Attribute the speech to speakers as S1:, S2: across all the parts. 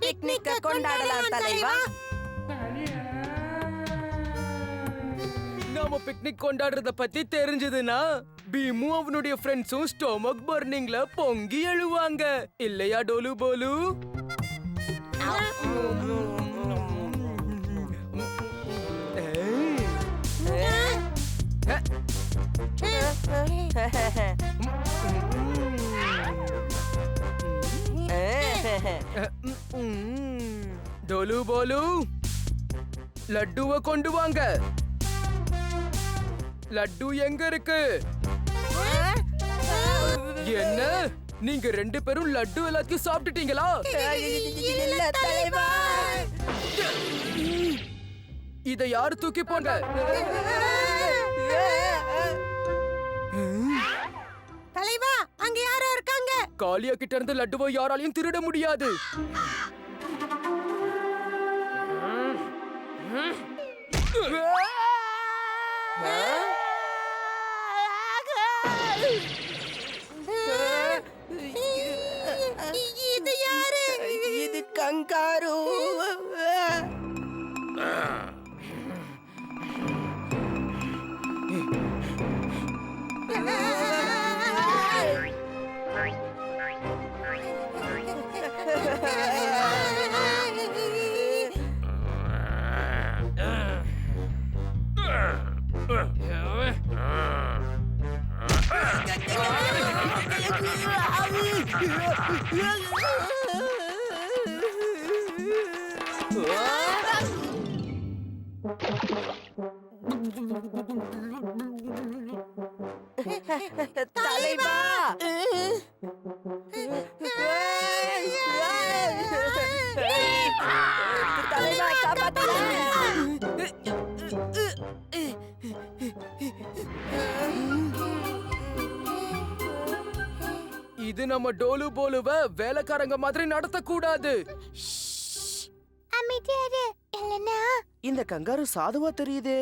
S1: பிக்னிக்க கொண்டாடலாம் தலைவா.
S2: நாம பிக்னிக் கொண்டாடுறத பத்தி தெரிஞ்சதுன்னா பீமு அவனுடைய ஃப்ரெண்ட்ஸும் ஸ்டொமக் பர்னிங்ல பொங்கி எழுவாங்க இல்லையா டோலு போலு? டோலு போலு, லட்டுவை கொண்டு வாங்க. லட்டு எங்க இருக்கு? என்ன நீங்க ரெண்டு பேரும் லட்டு எல்லாத்தையும் சாப்பிட்டுட்டீங்களா?
S1: இல்ல தலைவா.
S2: இத யாரு தூக்கி போங்க.
S1: தலைவா, அங்க யாரோ இருக்காங்க.
S2: காளியா கிட்ட இருந்து லட்டுவை யாராலையும் திருட முடியாது.
S1: இது யாரு? இது கங்காரு. தலைவா, தலைவா காப்பாத்துங்க.
S2: இது நம்ம டோலு போலுவ வேலைக்காரங்க மாதிரி நடத்தக்கூடாது.
S3: அமைதியாரு இல்லனா
S1: இந்த கங்காரு சாதுவா தெரியுது.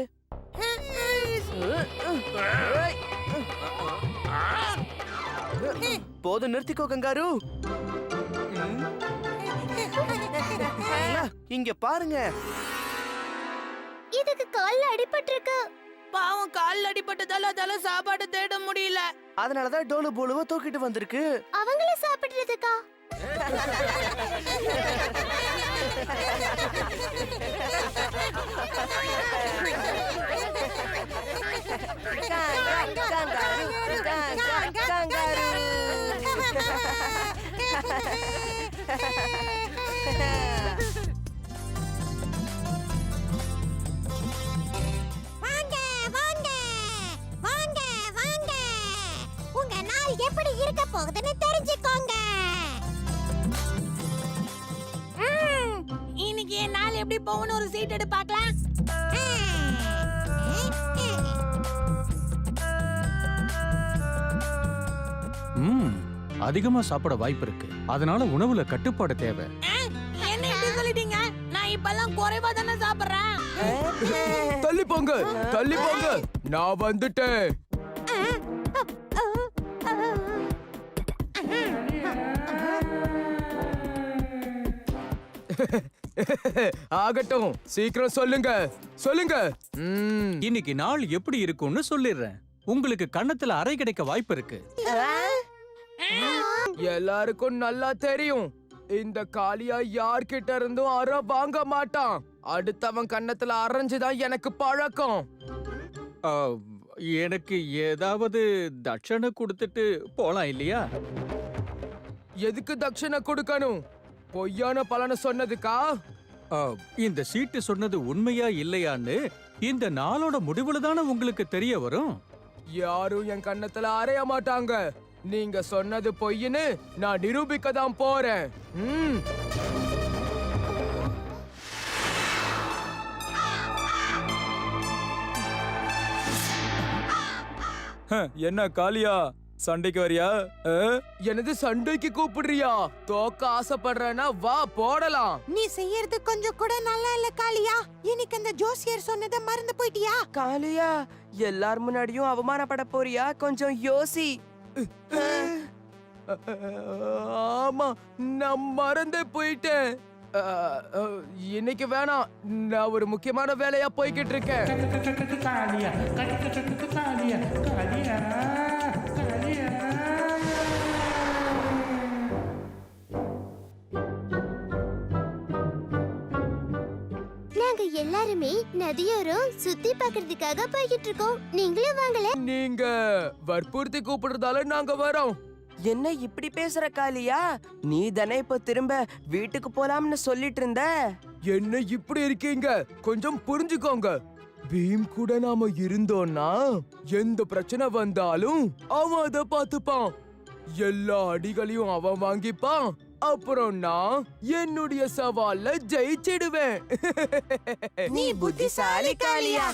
S1: போதும், நிறுத்திக்கோ கங்காரு. இங்க பாருங்க.
S3: இதுக்கு கால்ல அடிபட்டிருக்கு.
S1: பாவம், கால் அடிபட்டதால அதால சாப்பாடு தேட முடியல. அதனாலதான் டோலு போலுவ தூக்கிட்டு வந்திருக்கு.
S3: அவங்கள சாப்பிடுறதுக்கா? உங்க நாள் எப்படி இருக்க போகுதுன்னு தெரிஞ்சுக்கோங்க.
S1: இன்னைக்கு என் நாள் எப்படி போகணும் ஒரு சீட் எடுத்து பார்க்கலாம்.
S4: அதிகமா சாப்பிட வாய்ப்பு இருக்கு. அதனால உணவுல கட்டுப்பாடு தேவை.
S1: என்ன இப்படி சொல்லிட்டீங்க? நான் இப்பெல்லாம் குறைவா தானே சாப்பிடுறேன்.
S2: தள்ளி போங்க, தள்ளி போங்க, நான் வந்துட்டேன். ஆகட்டும், சீக்கிரம் சொல்லுங்க சொல்லுங்க.
S4: இன்னைக்கு நாள் எப்படி இருக்கும்னு சொல்லிடுறேன். உங்களுக்கு கன்னத்துல அறை கிடைக்க வாய்ப்பு இருக்கு.
S2: எல்லாருக்கும் நல்லா தெரியும், இந்த காளியா யார்கிட்ட இருந்தும் அறை வாங்க மாட்டான். அடுத்தவன் கன்னத்துல அரைஞ்சுதான் எனக்கு பழக்கம்.
S4: எனக்கு ஏதாவது தட்சணை கொடுத்துட்டு போலாம் இல்லையா?
S2: எதுக்கு தட்சணை கொடுக்கணும்? பொய்யான பலனை சொன்னதுக்கா?
S4: இந்த சீட்டு சொன்னது உண்மையா இல்லையான்னு இந்த நாளோட முடிவுல தானே உங்களுக்கு தெரிய வரும்.
S2: யாரும் என் கன்னத்துல அறைய மாட்டாங்க. நீங்க சொன்னது பொய்ன்னு நான் நிரூபிக்க தான் போறேன். என்ன காளியா, சண்டைக்கு வரியா? எனது சண்டைக்கு கூப்பிடுறியா? தோக்க ஆசைப்படுறேன்னா வா போடலாம்.
S3: நீ செய்யறது கொஞ்சம் கூட நல்லா இல்ல காளியா. இன்னைக்கு அந்த ஜோசியர் சொன்னதை மறந்து போயிட்டியா?
S1: காளியா, எல்லார் முன்னாடியும் அவமானப்பட போறியா? கொஞ்சம் யோசி.
S2: ஆமா, நான் மறந்தே போயிட்டேன். இன்னைக்கு வேணாம், நான் ஒரு முக்கியமான வேலையா போய்கிட்டு இருக்கேன்.
S5: காளியா காளியா காளியா காளியா.
S3: நாங்க எல்லாருமே நதியோரம் சுத்தி பார்க்கிறதுக்காக போய்கிட்டு இருக்கோம். நீங்களும் வாங்கல.
S2: நீங்க வற்புறுத்தி கூப்பிடுறதால நாங்க வரோம்.
S1: என்ன இப்படி பேசுற காளியா? நீ தானே இப்ப திரும்ப வீட்டுக்கு போலாம்னு சொல்லிட்டு இருந்த.
S2: என்ன இப்படி இருக்கீங்க? கொஞ்சம் புரிஞ்சுக்கோங்க. பீம் கூட நாம இருந்தோம்னா எந்த பிரச்சனை வந்தாலும் அவன் அதை பார்த்துப்பான். எல்லா அடிகளையும் அவன் வாங்கிப்பான். அப்புறம் நான் என்னுடைய சவால்ல ஜெயிச்சிடுவேன்.
S1: நீ புத்திசாலி காளியா.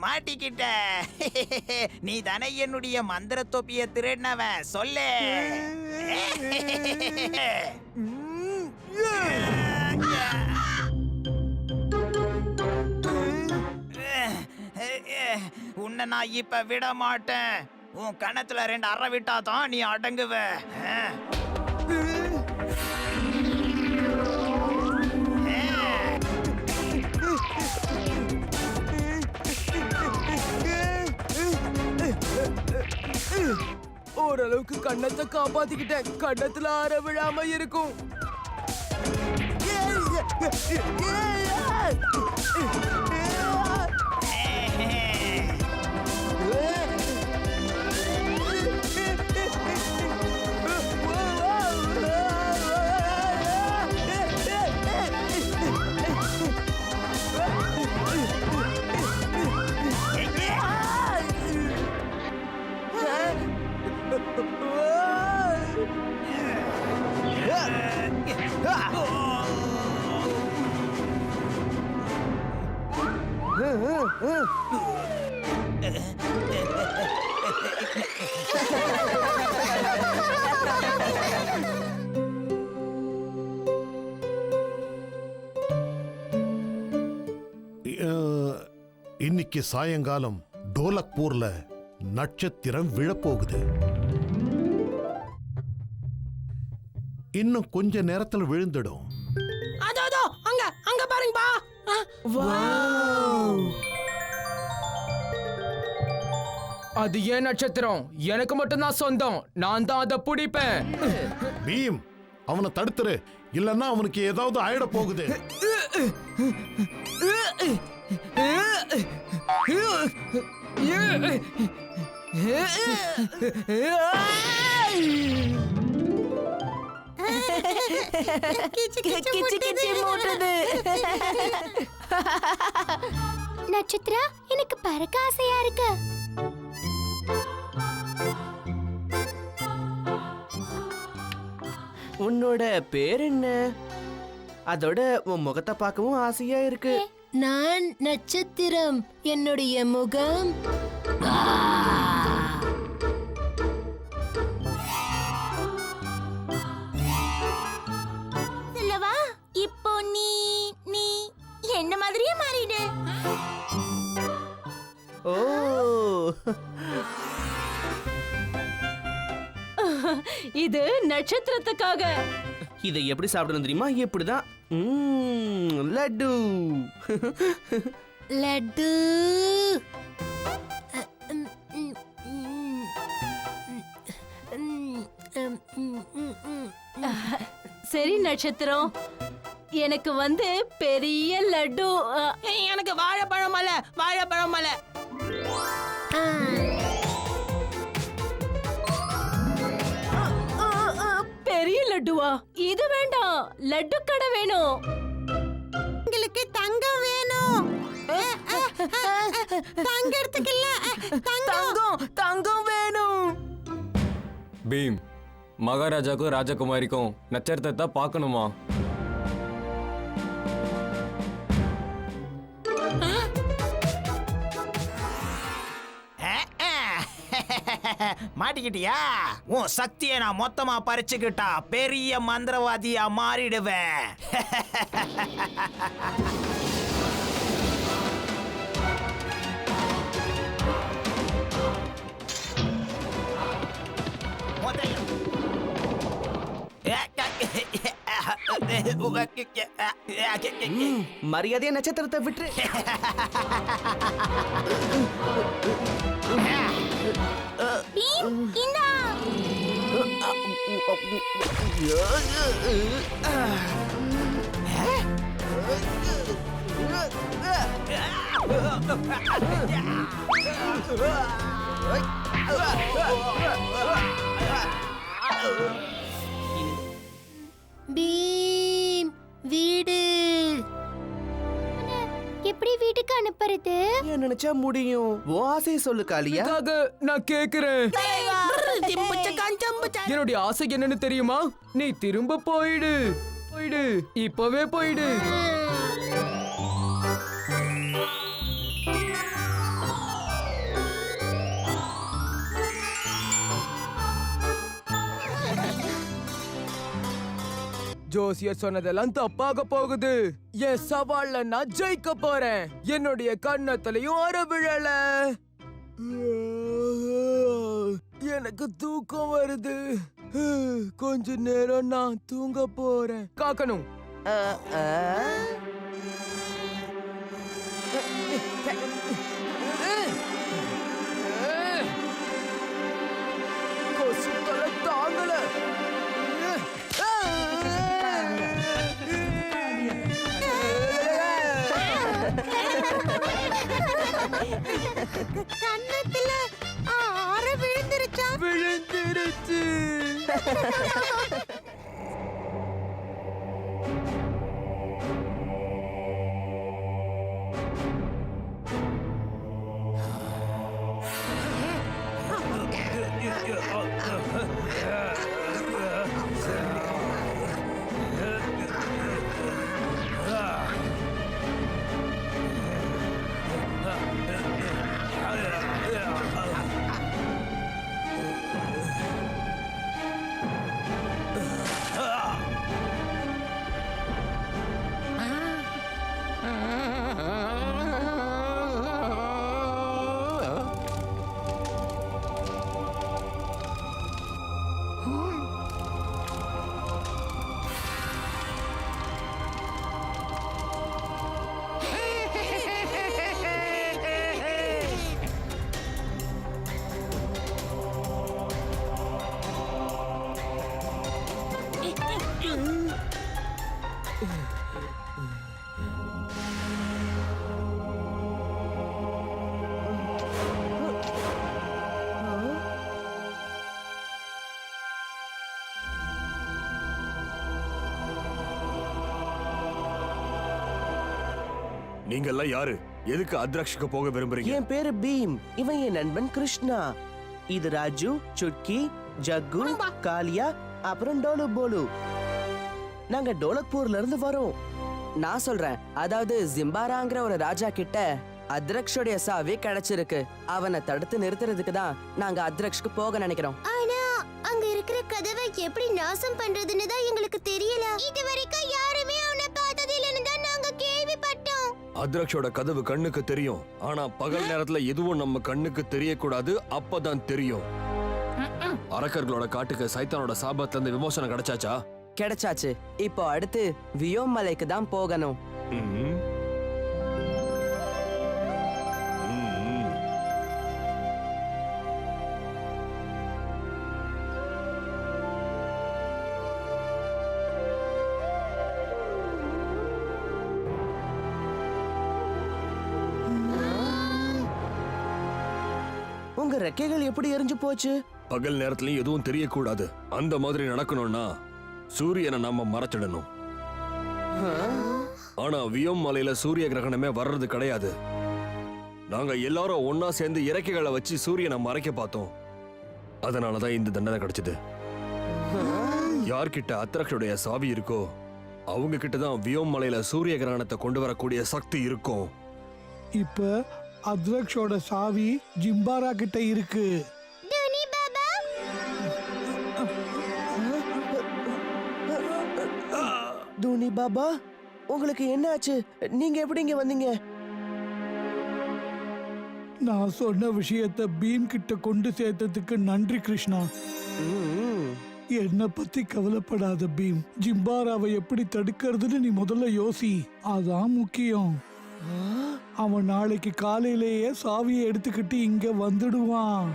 S6: மாட்டிக்கிட்ட. நீ தானே என்னுடைய மந்திர தொப்பிய திருடினவன், சொல்லு. உன்னை நான் இப்ப விட மாட்டேன். உன் கணத்துல 2 அறை விட்டா தான் நீ அடங்குவ.
S2: ஓரளவுக்கு கண்ணத்தை காப்பாத்திக்கிட்டேன். கண்ணத்துல ஆற விழாம இருக்கும்.
S7: இன்னைக்கு சாயங்காலம் டோலக்பூர்ல நட்சத்திரம் விழப்போகுது. இன்னும் கொஞ்ச நேரத்துல விழுந்துடும்.
S1: அதோ அங்க பாருங்கப்பா.
S2: அது ஏன் நட்சத்திரம்? எனக்கு மட்டும் தான் சொந்தம். நான் தான் அதை பிடிப்பேன்.
S7: பீம், அவனை தடுத்துரு, இல்லன்னா அவனுக்கு ஏதாவது ஆயிட போகுது.
S3: நட்சத்திரா, எனக்கு பறக்க ஆசையா இருக்கு.
S1: உன்னோட பேர் என்ன? அதோட உன் முகத்தை பார்க்கவும் ஆசையா இருக்கு.
S3: நான் நட்சத்திரம். என்னுடைய முகம் சொல்லவா? இப்போ நீ நீ என்ன மாதிரியே மாறிடு.
S1: ஓ,
S8: இது நட்சத்திரத்துக்காக.
S1: இதை எப்படி சாப்பிடணும் தெரியுமா? இப்படிதான். லட்டு.
S3: லட்டு.
S8: சரி நட்சத்திரம், எனக்கு பெரிய லட்டு.
S1: எனக்கு வாழைப்பழம் மலை, வாழைப்பழம் மலை.
S8: பெரிய லட்டுவா? இது வேண்டாம், லட்டு கடை வேணும்.
S3: உங்களுக்கு தங்கம் வேணும். தங்கறதுக்கு இல்ல தங்கம்
S1: தங்கம் தங்கம் வேணும்.
S9: பீம், மகாராஜாக்கும் ராஜகுமாரிக்கும் நட்சத்திரத்தை பார்க்கணுமா?
S6: மாட்டிக்கிட்டியா? உன் சக்தியை நான் மொத்தமா பறிச்சுக்கிட்டா பெரிய மந்திரவாதியா மாறிடுவேன்.
S1: மரியாதையா நட்சத்திரத்தை விட்டு.
S10: பீம், வீடு எப்படி வீட்டுக்கு அனுப்புறது?
S1: ஏன் நினைச்சா முடியும். உன் ஆசையை சொல்லு காளியா.
S2: அதுக்காக நான் கேக்குறேன். என்னுடைய ஆசை என்னன்னு தெரியுமா? நீ திரும்ப போயிடு, போயிடு, இப்பவே போயிடு. ஜோசியர் சொன்னதெல்லாம் தப்பாக போகுது. என் சவால்ல நான் ஜெயிக்க போறேன். என்னுடைய கண்ணத்திலையும் அற விழல. எனக்கு தூக்கம் வருது. கொஞ்ச நேரம் நான் தூங்க போறேன். காக்கணும். கொசு தொல்லை தாங்கல.
S3: கண்ணத்துல ஆற விழுந்துருச்சா?
S2: விழுந்துருச்சு.
S11: நீங்க எல்லாம் யாரு? எதுக்கு அத்ராக்ஷுக்கு போக விரும்புறீங்க?
S1: என் பேரு பீம். இவன் என் நண்பன் கிருஷ்ணா. இது ராஜு, சுட்கி, ஜக்கு, காளியா, அப்புறம் டோலு போலு. நாங்க டோலக்பூர்ல இருந்து வரோம். நான் சொல்றேன், அதாவது ஜிம்பாராங்கிற ஒரு ராஜா கிட்ட அத்ரக்ஷோடைய சாவி கிடைச்சிருக்கு. அவனை தடுத்து நிறுத்துறதுக்கு தான் நாங்க அத்ரக்ஷ்க்கு போக நினைக்கிறோம்.
S10: ஆனா அங்க இருக்கிற கதவை எப்படி நாசம் பண்றதுன்னு தான் எங்களுக்கு தெரியல. இதுவரைக்கும் யாருமே அவனை பார்த்ததில்லைன்னு தான் நாங்க கேள்விப்பட்டோம்.
S11: அத்ராக்ஷோட கதவு கண்ணுக்கு தெரியும். ஆனா பகல் நேரத்துல எதுவும் நம்ம கண்ணுக்கு தெரியக்கூடாது. அப்பதான் தெரியும். அரக்கர்களோட காட்டுக்கு சைத்தானோட சாபத்துல இருந்து விமோசனம் கிடைச்சாச்சா?
S1: கிடைச்சாச்சு. இப்போ அடுத்து வியோம் மலைக்கு தான் போகணும். உங்க ரெக்கைகள் எப்படி எரிஞ்சு போச்சு?
S11: பகல் நேரத்துலயும் எதுவும் தெரியக்கூடாது. அந்த மாதிரி நடக்கணும்னா சூரியனை நாம மறைச்சிடணும். ஆனா வியோம் மலையில சூரிய கிரகணமே வர்றது கிடையாது. நாங்க எல்லாரும் ஒன்னா சேர்ந்து இறக்கைகளை வச்சு சூரியனை மறைக்க பார்த்தோம். அதனாலதான் இந்த தண்டனை கிடைச்சது. யார்கிட்ட அத்ரக்ஷோடைய சாவி இருக்கோ அவங்க கிட்ட தான் வியோம் மலையில சூரிய கிரகணத்தை கொண்டு வரக்கூடிய சக்தி இருக்கும்.
S5: இப்ப அத்ரக்ஷோட சாவி ஜிம்பாரா கிட்ட இருக்கு.
S10: டோனி பாபா,
S1: தூணி பாபா, உங்களுக்கு என்ன ஆச்சு? நீங்க எப்படி இங்க வந்தீங்க?
S5: நான் சொன்ன விஷயத்த பீம் கிட்ட கொண்டு சேர்த்ததுக்கு நன்றி கிருஷ்ணா. என்ன பத்தி கவலைப்படாத பீம். ஜிம்பாராவை எப்படி தடுக்கிறதுன்னு நீ முதல்ல யோசி. அதான் முக்கியம். அவன் நாளைக்கு காலையிலேயே சாவியை எடுத்துக்கிட்டு இங்க வந்துடுவான்.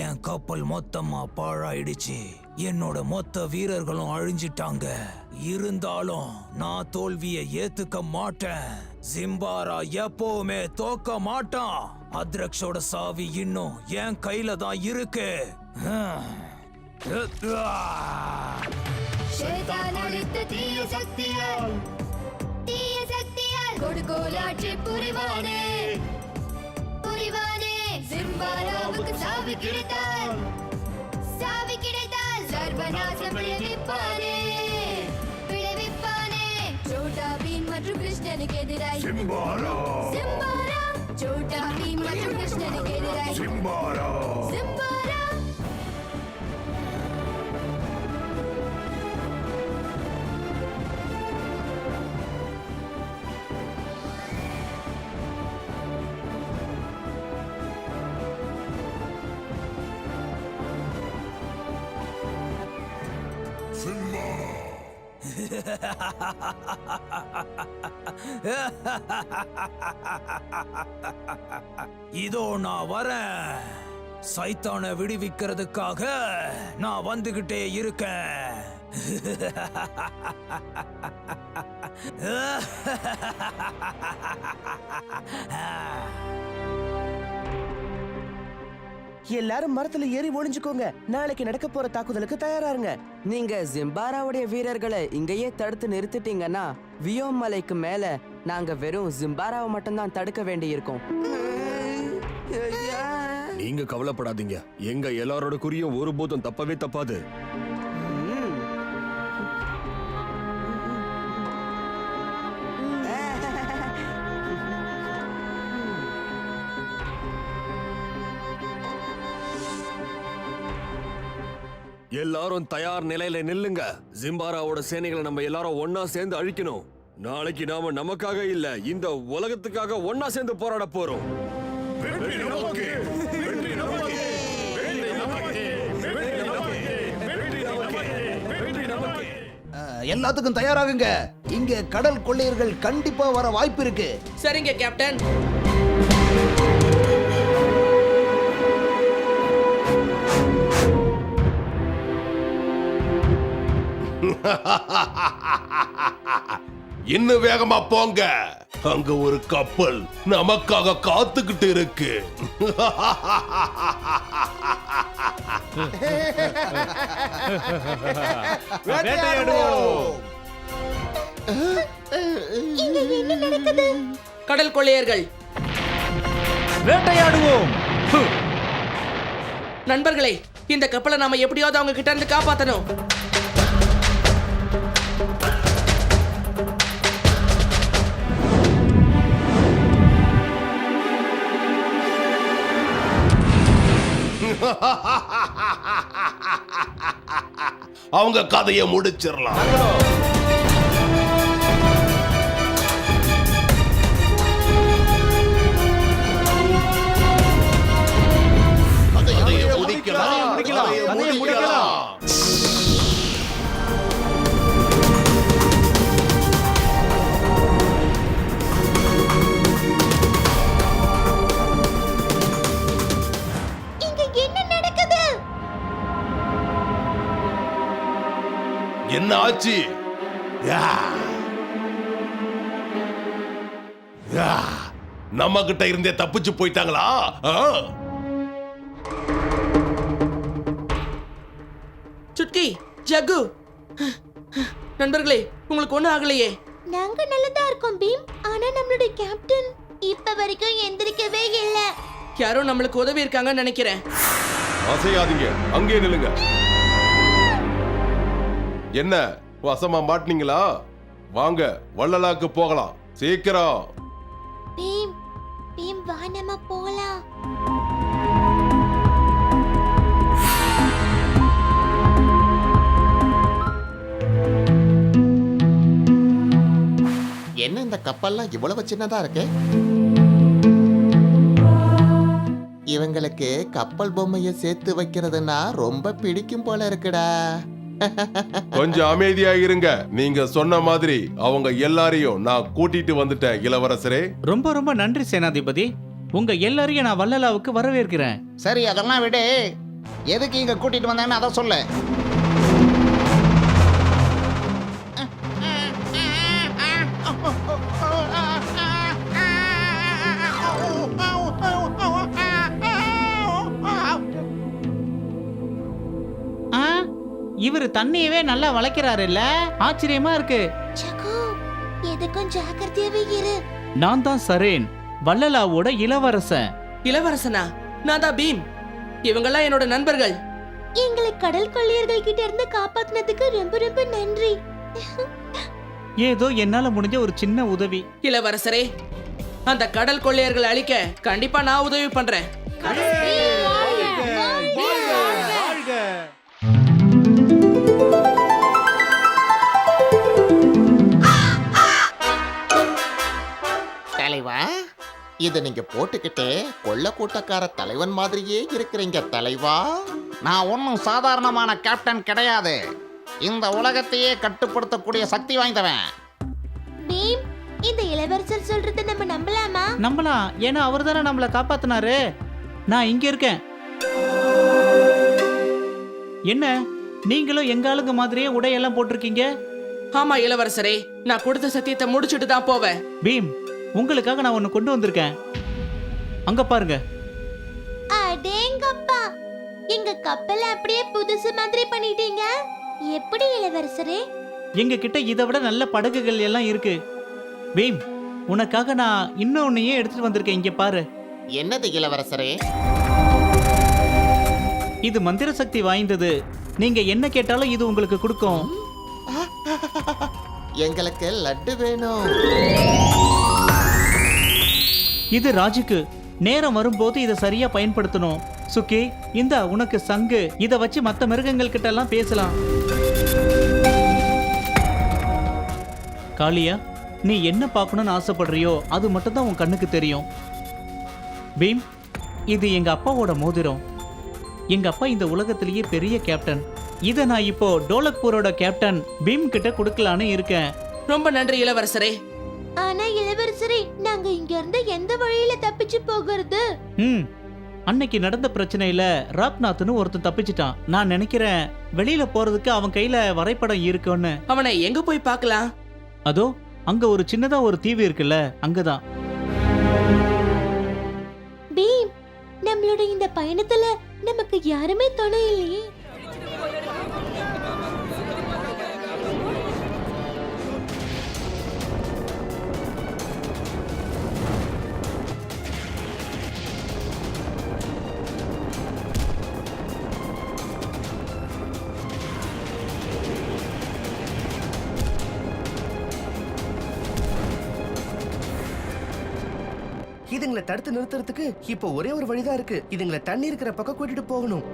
S6: என் கப்பல் மொத்தமா பாழாயிடுச்சு. என்னோட மொத்த வீரர்களும் அழிஞ்சிட்டாங்க. இருந்தாலும் நான் தோல்வியை ஏத்துக்க மாட்டேன். ஜிம்பாரா எப்பவுமே தோக்க மாட்டான். அத்ரக்ஷோட சாவி இன்னும் என் கையில தான் இருக்கு.
S10: தீய சக்தியால் கொடுகோலாட்சி புரிவானே புரிவானே. ஜிம்பாராவுக்கு சாவி கிடைத்தால் சர்வநாசம் விளைவிப்பானே விளைவிப்பானே. சோட்டா பீம் மற்றும் கிருஷ்ணனுக்கு எதிராய் ஜிம்பாரா சோட்டா பீம் மற்றும் கிருஷ்ணனுக்கு எதிராய் ஜிம்பாரா.
S6: இதோ நான் வரேன். சைத்தானை விடுவிக்கிறதுக்காக நான் வந்துகிட்டே இருக்கேன்.
S1: எல்லாரும் மரத்துல ஏறி ஒளிஞ்சுக்கோங்க. நாளைக்கு நடக்க போற தாக்குதலுக்கு தயாராருங்க.
S12: நீங்க ஜிம்பாராவுடைய வீரர்களை இங்கேயே தடுத்து நிறுத்திட்டீங்கன்னா வியோம் மலைக்கு மேல நாங்க வெறும் ஜிம்பாராவை மட்டும்தான் தடுக்க வேண்டி இருக்கும்.
S11: நீங்க கவலைப்படாதீங்க. எங்க எல்லாரோட குறியும் ஒருபோதும் தப்பவே தப்பாது. எல்லாரும் தயார் நிலையில நில்லுங்க. ஜிம்பாராவோட சேனைகளை நம்ம எல்லாரும் ஒன்னா சேர்ந்து அழிக்கணும். நாளைக்கு நாம நமக்காக இல்ல, இந்த உலகத்துக்காக ஒன்னா சேர்ந்து போராட போறோம்.
S13: எல்லாத்துக்கும் தயாராகுங்க. இங்க கடல் கொள்ளையர்கள் கண்டிப்பா வர வாய்ப்பு இருக்கு.
S1: சரிங்க கேப்டன்.
S7: இன்னும் வேகமா போங்க. அங்க ஒரு கப்பல் நமக்காக காத்துக்கிட்டு இருக்கு.
S1: கடல் கொள்ளையர்கள்
S4: வேட்டையாடுவோம்.
S1: நண்பர்களே, இந்த கப்பலை நாம எப்படியாவது அவங்க கிட்ட இருந்து காப்பாத்தணும்.
S7: அவங்க கதையை முடிச்சிடலாம். கதையை முடிக்கலாம். என்ன ஆச்சு? நம்ம கிட்ட இருந்தே தப்பிச்சு போயிட்டாங்களா?
S1: சுட்கி, ஜக்கு, நண்பர்களே, உங்களுக்கு ஒண்ணும் ஆகலையே?
S10: நாங்க நல்லதா இருக்கோம் பீம். ஆனா நம்மளுடைய கேப்டன் இப்ப வரைக்கும் எந்திரிக்கவே இல்ல.
S1: யாரோ நம்மளுக்கு உதவி இருக்காங்கன்னு நினைக்கிறேன்.
S7: அசையாதீங்க, அங்கே நில்லுங்க. என்ன வசமா மாட்டினீங்களா? வாங்க, வள்ளலாக்கு போகலாம். சீக்கிரம்.
S10: பீம், பீம் வா நம்ம போலாம்.
S14: என்ன இந்த கப்பல்லாம் இவ்வளவு சின்னதா இருக்கு? இவங்களுக்கு கப்பல் பொம்மையை சேர்த்து வைக்கிறதுனா ரொம்ப பிடிக்கும் போல இருக்குடா.
S7: கொஞ்சம் அமைதியா இருங்க. நீங்க சொன்ன மாதிரி அவங்க எல்லாரையும் நான் கூட்டிட்டு வந்துட்டேன் இளவரசரே.
S4: ரொம்ப ரொம்ப நன்றி சேனாதிபதி. உங்க எல்லாரையும் நான் வள்ளலாவுக்கு வரவேற்கிறேன்.
S13: சரி, அதெல்லாம் விடு. எதுக்கு இங்க கூட்டிட்டு வந்தாங்கன்னு அதை சொல்லு.
S15: இவரு தண்ணியவே நல்லா வளைக்கிறாரு இல்ல? ஆச்சரியமா இருக்கு.
S10: ஜக்கு, எதுக்கும் ஜாக்கிரதையாவே இரு.
S4: நான் தான் சரேன், வள்ளலாவோட இளவரசன்.
S1: இளவரசனா? நான் தான் பீம். இவங்கெல்லாம் என்னோட நண்பர்கள்.
S10: எங்களை கடல் கொள்ளையர்கள் கிட்ட இருந்து காப்பாத்துனதுக்கு ரொம்ப ரொம்ப நன்றி.
S4: ஏதோ என்னால முடிஞ்ச ஒரு சின்ன உதவி.
S1: இளவரசரே, அந்த கடல் கொள்ளையர்களை அழிக்க கண்டிப்பா நான் உதவி பண்றேன்.
S14: தலைவா, இத நீங்க போட்டுக்கிட்டே கொள்ள கூட்டக்கார தலைவன் மாதிரியே இருக்கிறீங்க தலைவா.
S13: நான் ஒன்றும் சாதாரணமான கேப்டன் கிடையாது. இந்த உலகத்தையே கட்டுப்படுத்தக்கூடிய சக்தி வாய்ந்தவன்.
S10: பீம், இந்த இளவரசர் சொல்றதை நம்ம நம்பலாமா?
S15: நம்பலாம், ஏன்னா அவர் தானே நம்மளை காப்பாத்தினாரு. நான் இங்க இருக்கேன். என்ன, நீங்களும் எங்க ஆளுங்க மாதிரியே உடையெல்லாம் போட்டிருக்கீங்க?
S1: ஆமா இளவரசரே, நான் கொடுத்த சத்தியத்தை முடிச்சுட்டு தான் போவேன்.
S4: பீம், உங்களுக்காக நான் ஒன்னு கொண்டு வந்திருக்கேன். அங்க பாருங்க.
S10: அடேங்கப்பா, எங்க கப்பலை அப்படியே புதுசு மாதிரி பண்ணிட்டீங்க. எப்படி இளவரசரே?
S4: எங்க கிட்ட இதை விட நல்ல படகுகள் எல்லாம் இருக்கு. பீம், உனக்காக நான் இன்னொன்னையே எடுத்துட்டு வந்திருக்கேன். இங்க பாரு.
S14: என்னது இளவரசரே?
S4: இது மந்திர சக்தி வாய்ந்தது. நீங்க என்ன கேட்டாலும் இது உங்களுக்கு கொடுக்கும்.
S14: எங்களுக்கு லட்டு வேணும்.
S4: இது ராஜுக்கு. நேரம் வரும்போது இதை சரியா பயன்படுத்தணும். சுக்கி, இந்த உனக்கு சங்கு. இத வச்சு மத்த மிருகங்கள் கிட்ட எல்லாம் பேசலாம். காளியா, நீ என்ன பார்க்கணும்னு ஆசைப்படுறியோ அது மட்டும் தான் உன் கண்ணுக்கு தெரியும். பீம், இது எங்க அப்பாவோட மோதிரம். எங்க அப்பா இந்த உலகத்திலேயே பெரிய கேப்டன். இத நான் இப்போ டோலக்பூரோட கேப்டன் பீம் கிட்ட கொடுக்கலான்னு இருக்கேன்.
S1: ரொம்ப நன்றி இளவரசரே.
S10: ஆனா இளவரசரே, நாங்க இங்க இருந்து எந்த வழியில தப்பிச்சு போகிறது?
S4: அன்னைக்கு நடந்த பிரச்சனையில ராப்நாத்னு ஒருத்தன் தப்பிச்சிட்டான். நான் நினைக்கிறேன் வெளியில போறதுக்கு அவன் கையில வரைபடம் இருக்குன்னு.
S1: அவனை எங்க போய் பார்க்கலாம்?
S4: அதோ அங்க ஒரு சின்னதா ஒரு தீவு இருக்குல்ல, அங்கதான்.
S10: பீம், நம்மளோட இந்த பயணத்துல நமக்கு யாருமே துணை இல்லையே.
S1: இதுங்களை தடுத்து நிறுத்துறதுக்கு இப்போ ஒரே ஒரு வழிதான் இருக்கு. இதுங்களை தண்ணி இருக்கிற பக்கம் கூட்டிட்டு போகணும்.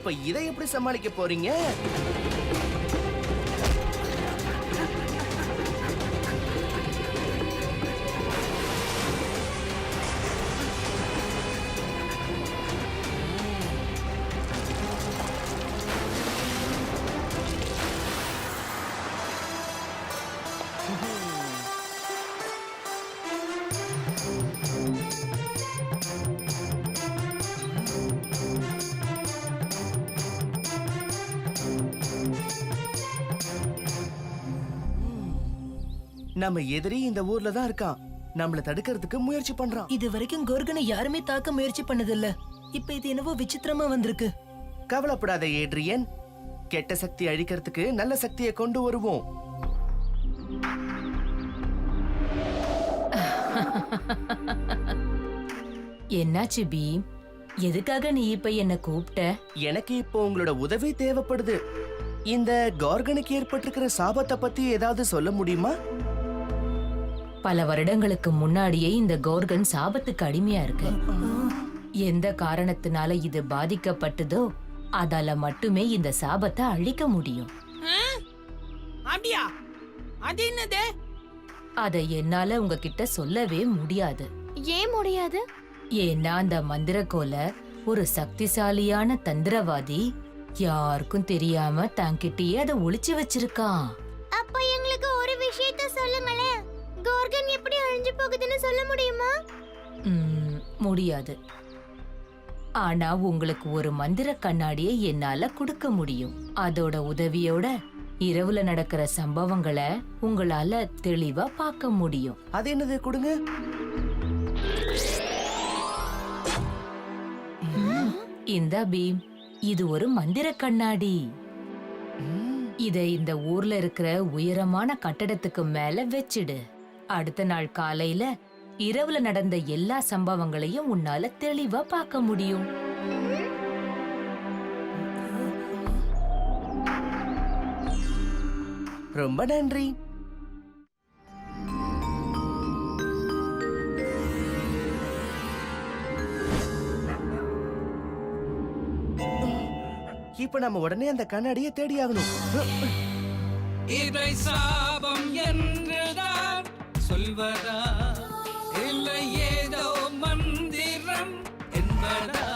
S1: இப்ப இதை எப்படி சமாளிக்க போறீங்க? நம்ம எதிரி இந்த ஊர்ல தான் இருக்கான். நம்மள தடுக்கிறதுக்கு முயற்சி பண்றான்.
S8: இது வரைக்கும் கோர்கனை யாருமே தாக்க முயற்சி பண்ணதில்ல. இப்ப இது என்னவோ விசித்திரமா வந்திருக்கு.
S1: கவலைப்படாத ஏட்ரியன், கெட்ட சக்தி அழிக்கிறதுக்கு நல்ல சக்தியை கொண்டு வருவோம்.
S8: என்னாச்சு பீம்? எதுக்காக நீ இப்ப என்ன கூப்பிட்ட?
S1: எனக்கு இப்போ உங்களோட உதவி தேவைப்படுது. இந்த கார்கனுக்கு ஏற்பட்டிருக்கிற சாபத்தை பத்தி ஏதாவது சொல்ல முடியுமா?
S8: பல வருடங்களுக்கு முன்னாடியே இந்த கோர்கன் சாபத்துக்கு அடிமையா இருக்கு. எந்த காரணத்தினால இது பாதிக்கப்பட்டதோ அதால மட்டுமே இந்த சாபத்தை அழிக்க முடியும்.
S3: அப்படியா? அது என்னது?
S8: அதை என்னால உங்ககிட்ட சொல்லவே முடியாது.
S10: ஏன் முடியாது?
S8: ஏன்னா அந்த மந்திரக்கோல ஒரு சக்திசாலியான தந்திரவாதி யாருக்கும் தெரியாம தங்கிட்டயே அதை ஒளிச்சு வச்சிருக்கான்.
S10: அப்ப எங்களுக்கு ஒரு விஷயத்த சொல்லுங்களேன். கோர்கன் எப்படி அழிஞ்சு போகுதுன்னு சொல்ல முடியுமா?
S8: முடியாது. ஆனா உங்களுக்கு ஒரு மந்திர கண்ணாடியை என்னால கொடுக்க முடியும். அதோட உதவியோட இரவுல நடக்கிற சம்பவங்களை உங்களால தெளிவா பார்க்க முடியும்.
S1: அது என்னது? கொடுங்க.
S8: இந்த பீம், இது ஒரு மந்திர கண்ணாடி. இதை இந்த ஊர்ல இருக்கிற உயரமான கட்டடத்துக்கு மேல வச்சிடு. அடுத்த நாள் காலையில இரவுல நடந்த எல்லா சம்பவங்களையும் உன்னால தெளிவா பார்க்க முடியும்.
S1: ரொம்ப நன்றி. இப்ப நம்ம உடனே அந்த கண்ணாடியை தேடி ஆகணும்.
S16: இதை சாபம் என்றுதான் சொல்வதா, இல்லை ஏதோ மந்திரம் என்பதா?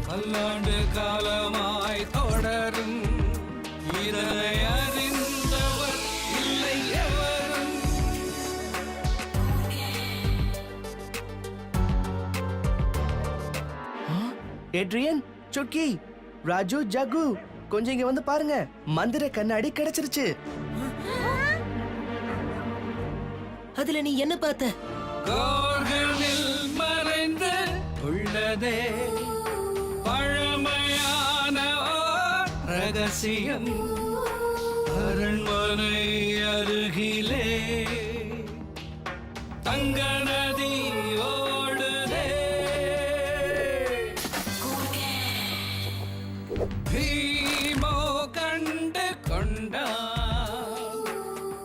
S16: பல்லாண்டு காலமாய் தொடரும் இதனை அறிந்தவர் இல்லை எவரும்.
S1: ஏட்ரியன், சுட்கி, ராஜு, ஜகு, கொஞ்சம் இங்க வந்து பாருங்க. மந்திர கண்ணாடி கிடைச்சிருச்சு.
S8: அதுல நீ என்ன பார்த்த?
S16: கோர்கனில் மறைந்து உள்ளதே பழமையான ரகசியம். அரண்மனை அருகிலே தங்க நதி ஓடுதே. பீமோ கண்டு கொண்டா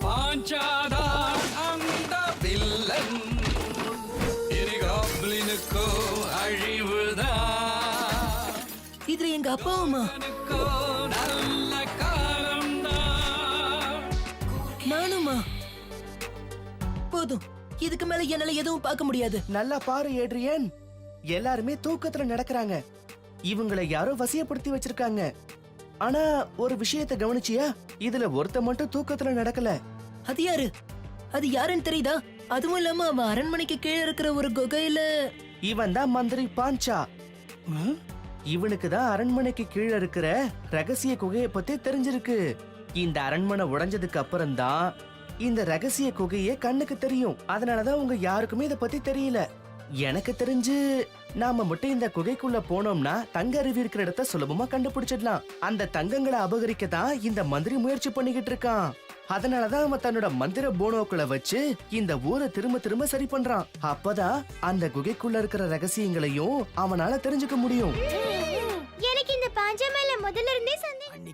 S16: பாஞ்சாதான் அந்த வில்லன். இனி காப்ளினுக்கோ அழிவுதா.
S8: இதுல எங்க அப்பா அம்மா
S16: நல்ல காலம்தான்.
S8: நானுமா? போதும், இதுக்கு மேல என்னால எதுவும் பார்க்க முடியாது.
S1: நல்லா பாரு ஏட்ரியன், எல்லாருமே தூக்கத்துல நடக்கிறாங்க. இவங்களை யாரோ வசியப்படுத்தி வச்சிருக்காங்க. ஆனா ஒரு விஷயத்தை கவனிச்சியா? இதுல ஒருத்த மட்டும் தூக்கத்துல நடக்கல.
S8: அது யாரு? அது யாருன்னு தெரியுதா? அதுவும் இல்லாம அவன் அரண்மனைக்கு கீழே இருக்கிற ஒரு குகையில.
S1: இவன் தான் மந்திரி பாஞ்சா. இவனுக்கு தான் அரண்மனைக்கு கீழே இருக்கிற ரகசிய குகையை பத்தி தெரிஞ்சிருக்கு. இந்த அரண்மனை உடைஞ்சதுக்கு அப்புறம் தான் இந்த ரகசிய குகையே கண்ணுக்கு தெரியும். அதனாலதான் உங்க யாருக்குமே இத பத்தி தெரியல. எனக்கு தெரிஞ்சு நாம மட்டும் இந்த குகைக்குள்ள போனோம்னா தங்க அருவி இருக்கிற இடத்த சுலபமா கண்டுபிடிச்சிடலாம். அந்த தங்கங்களை அபகரிக்க தான் இந்த மந்திரி முயற்சி பண்ணிக்கிட்டு இருக்கான். அதனாலதான் அவன் தன்னோட மந்திர போனோக்களை வச்சு இந்த ஊரை திரும்ப திரும்ப சரி பண்றான். அப்பதான் அந்த குகைக்குள்ள இருக்கிற ரகசியங்களையும் அவனால தெரிஞ்சுக்க முடியும்.
S10: எனக்கு இந்த பாஞ்சா மேல முதல்ல இருந்தே சந்தேகம்.